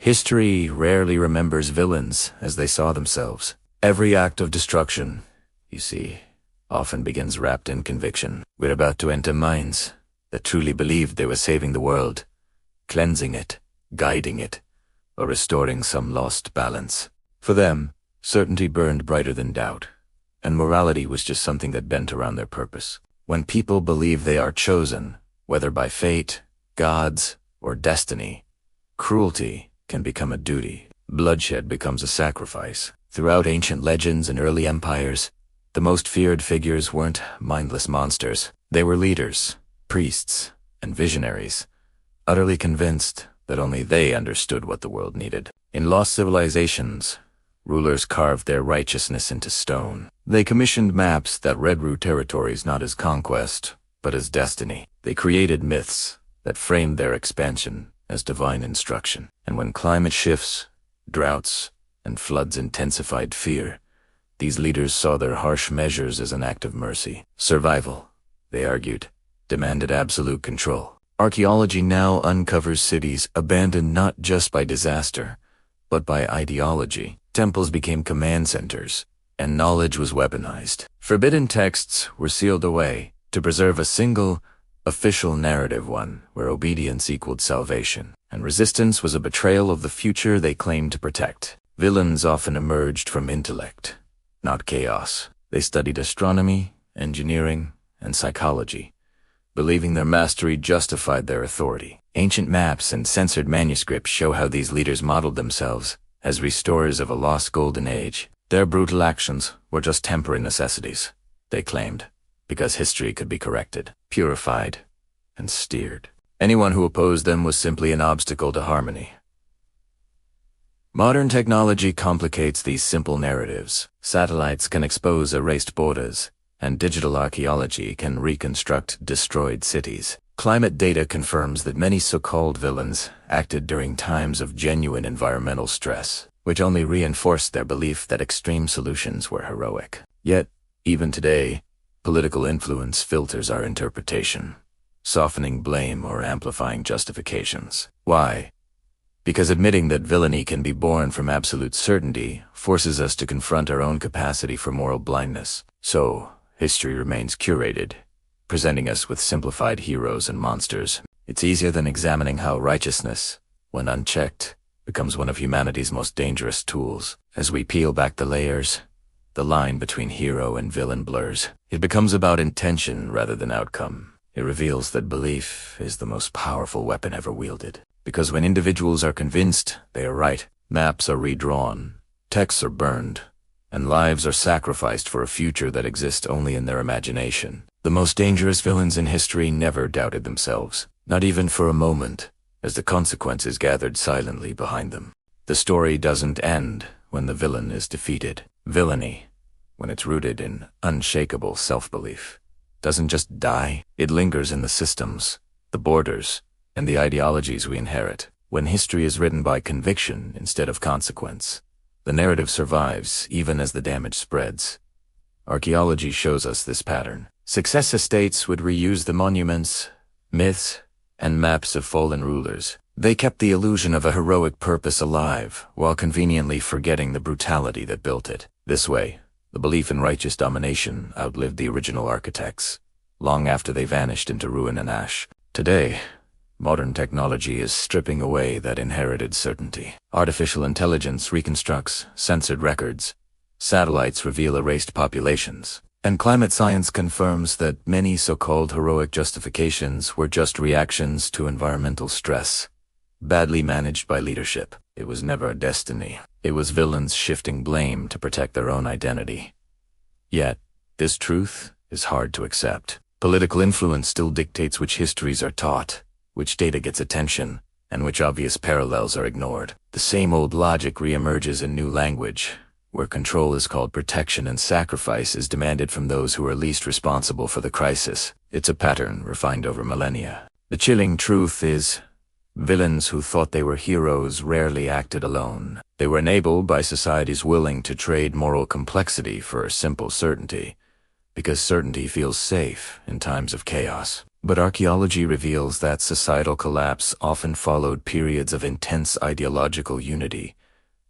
History rarely remembers villains as they saw themselves. Every act of destruction, you see, often begins wrapped in conviction. We're about to enter minds that truly believed they were saving the world, cleansing it, guiding it, or restoring some lost balance. For them, certainty burned brighter than doubt, and morality was just something that bent around their purpose. When people believe they are chosen, whether by fate, gods, or destiny, cruelty can become a duty. Bloodshed becomes a sacrifice. Throughout ancient legends and early empires, the most feared figures weren't mindless monsters. They were leaders, priests, and visionaries, utterly convinced that only they understood what the world needed. In lost civilizations, rulers carved their righteousness into stone. They commissioned maps that read through territories not as conquest, but as destiny. They created myths that framed their expansion as divine instruction. And when climate shifts, droughts, and floods intensified fear, these leaders saw their harsh measures as an act of mercy. Survival, they argued, demanded absolute control. Archaeology now uncovers cities abandoned not just by disaster, but by ideology. Temples became command centers, and knowledge was weaponized. Forbidden texts were sealed away to preserve a single, official narrative, one where obedience equaled salvation, and resistance was a betrayal of the future they claimed to protect. Villains often emerged from intellect, not chaos. They studied astronomy, engineering, and psychology, believing their mastery justified their authority. Ancient maps and censored manuscripts show how these leaders modeled themselves as restorers of a lost golden age. Their brutal actions were just temporary necessities, they claimed, because history could be corrected, purified, and steered. Anyone who opposed them was simply an obstacle to harmony. Modern technology complicates these simple narratives. Satellites can expose erased borders, and digital archaeology can reconstruct destroyed cities. Climate data confirms that many so-called villains acted during times of genuine environmental stress, which only reinforced their belief that extreme solutions were heroic. Yet, even today, political influence filters our interpretation, softening blame or amplifying justifications. Why? Because admitting that villainy can be born from absolute certainty forces us to confront our own capacity for moral blindness. So, history remains curated, presenting us with simplified heroes and monsters. It's easier than examining how righteousness, when unchecked, becomes one of humanity's most dangerous tools. As we peel back the layers, the line between hero and villain blurs. It becomes about intention rather than outcome. It reveals that belief is the most powerful weapon ever wielded. Because when individuals are convinced they are right, maps are redrawn, texts are burned, and lives are sacrificed for a future that exists only in their imagination. The most dangerous villains in history never doubted themselves, not even for a moment, as the consequences gathered silently behind them. The story doesn't end when the villain is defeated. Villainy, when it's rooted in unshakable self-belief, doesn't just die. It lingers in the systems, the borders, and the ideologies we inherit. When history is written by conviction instead of consequence, the narrative survives even as the damage spreads. Archaeology shows us this pattern. Successive states would reuse the monuments, myths, and maps of fallen rulers. They kept the illusion of a heroic purpose alive, while conveniently forgetting the brutality that built it. This way, the belief in righteous domination outlived the original architects, long after they vanished into ruin and ash. Today, modern technology is stripping away that inherited certainty. Artificial intelligence reconstructs censored records, satellites reveal erased populations, and climate science confirms that many so-called heroic justifications were just reactions to environmental stress, badly managed by leadership. It was never a destiny. It was villains shifting blame to protect their own identity. Yet, this truth is hard to accept. Political influence still dictates which histories are taught, which data gets attention, and which obvious parallels are ignored. The same old logic reemerges in new language, where control is called protection and sacrifice is demanded from those who are least responsible for the crisis. It's a pattern refined over millennia. The chilling truth is, villains who thought they were heroes rarely acted alone. They were enabled by societies willing to trade moral complexity for simple certainty, because certainty feels safe in times of chaos. But archaeology reveals that societal collapse often followed periods of intense ideological unity,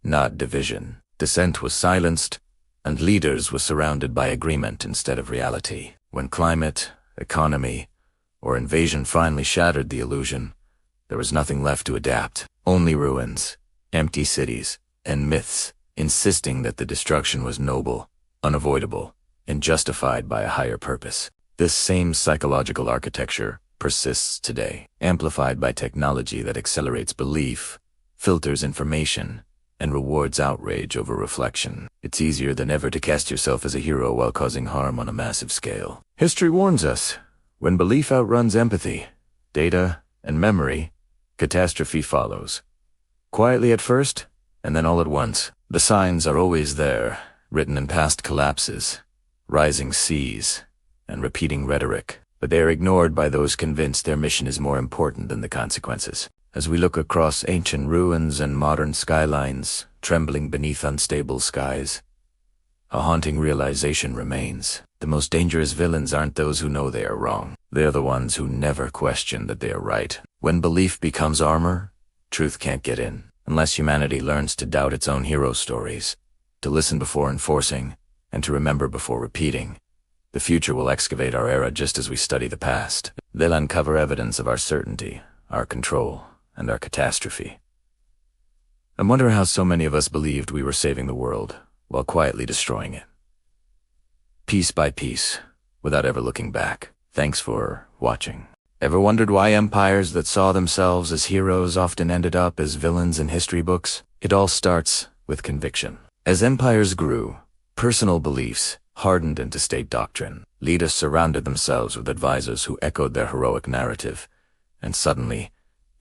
not division. Dissent was silenced, and leaders were surrounded by agreement instead of reality. When climate, economy, or invasion finally shattered the illusion, there was nothing left to adapt. Only ruins, empty cities, and myths, insisting that the destruction was noble, unavoidable, and justified by a higher purpose. This same psychological architecture persists today, amplified by technology that accelerates belief, filters information, and rewards outrage over reflection. It's easier than ever to cast yourself as a hero while causing harm on a massive scale. History warns us, when belief outruns empathy, data, and memory, catastrophe follows. Quietly at first, and then all at once. The signs are always there, written in past collapses, rising seas, and repeating rhetoric, but they are ignored by those convinced their mission is more important than the consequences. As we look across ancient ruins and modern skylines, trembling beneath unstable skies, a haunting realization remains. The most dangerous villains aren't those who know they are wrong. They are the ones who never question that they are right. When belief becomes armor, truth can't get in. Unless humanity learns to doubt its own hero stories, to listen before enforcing, and to remember before repeating, the future will excavate our era just as we study the past. They'll uncover evidence of our certainty, our control, and our catastrophe. I wonder how so many of us believed we were saving the world while quietly destroying it. Piece by piece, without ever looking back. Thanks for watching. Ever wondered why empires that saw themselves as heroes often ended up as villains in history books? It all starts with conviction. As empires grew, personal beliefs hardened into state doctrine. Leaders surrounded themselves with advisors who echoed their heroic narrative, and suddenly,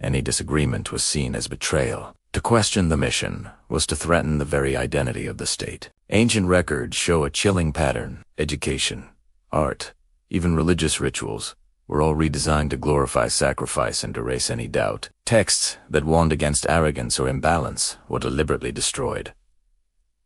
any disagreement was seen as betrayal. To question the mission was to threaten the very identity of the state. Ancient records show a chilling pattern. Education, art, even religious rituals were all redesigned to glorify sacrifice and erase any doubt. Texts that warned against arrogance or imbalance were deliberately destroyed.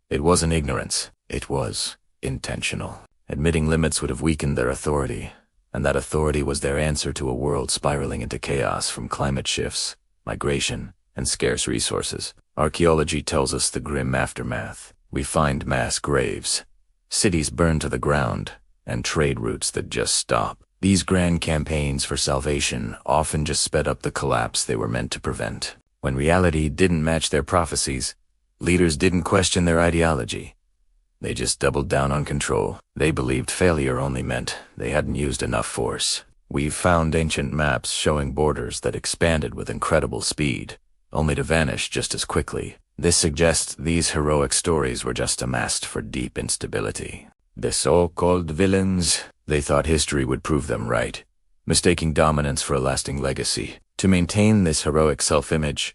It wasn't ignorance, it was intentional. Admitting limits would have weakened their authority, and that authority was their answer to a world spiraling into chaos from climate shifts, migration, and scarce resources. Archaeology tells us the grim aftermath. We find mass graves, cities burned to the ground, and trade routes that just stop. These grand campaigns for salvation often just sped up the collapse they were meant to prevent. When reality didn't match their prophecies, leaders didn't question their ideology. They just doubled down on control. They believed failure only meant they hadn't used enough force. We've found ancient maps showing borders that expanded with incredible speed, only to vanish just as quickly. This suggests these heroic stories were just a mask for deep instability. The so-called villains, they thought history would prove them right, mistaking dominance for a lasting legacy. To maintain this heroic self-image,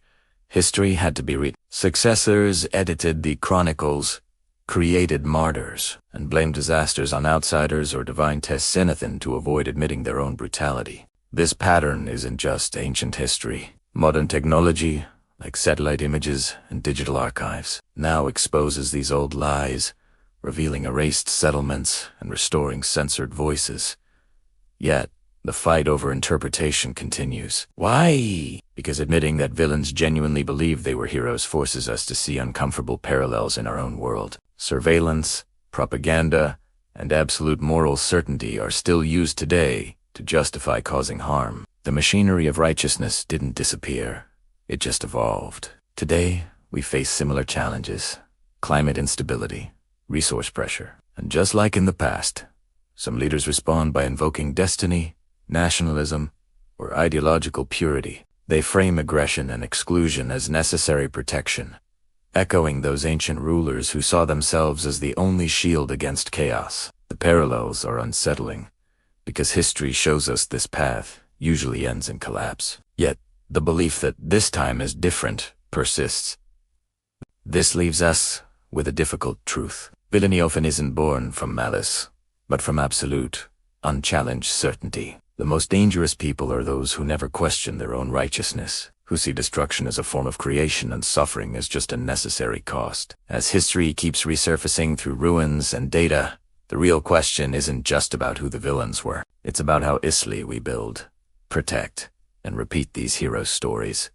history had to be written. Successors edited the chronicles, created martyrs, and blamed disasters on outsiders or divine tests anything to avoid admitting their own brutality. This pattern isn't just ancient history. Modern technology, like satellite images and digital archives, now exposes these old lies, revealing erased settlements and restoring censored voices. Yet, the fight over interpretation continues. Why? Because admitting that villains genuinely believed they were heroes forces us to see uncomfortable parallels in our own world. Surveillance, propaganda, and absolute moral certainty are still used today to justify causing harm. The machinery of righteousness didn't disappear. It just evolved. Today, we face similar challenges. Climate instability, resource pressure. And just like in the past, some leaders respond by invoking destiny, nationalism, or ideological purity. They frame aggression and exclusion as necessary protection, echoing those ancient rulers who saw themselves as the only shield against chaos. The parallels are unsettling, because history shows us this path usually ends in collapse. Yet, the belief that this time is different persists. This leaves us with a difficult truth. Villainy often isn't born from malice, but from absolute, unchallenged certainty. The most dangerous people are those who never question their own righteousness, who see destruction as a form of creation and suffering as just a necessary cost. As history keeps resurfacing through ruins and data, The real question isn't just about who the villains were. It's about how Isli we build, protect, and repeat these hero stories.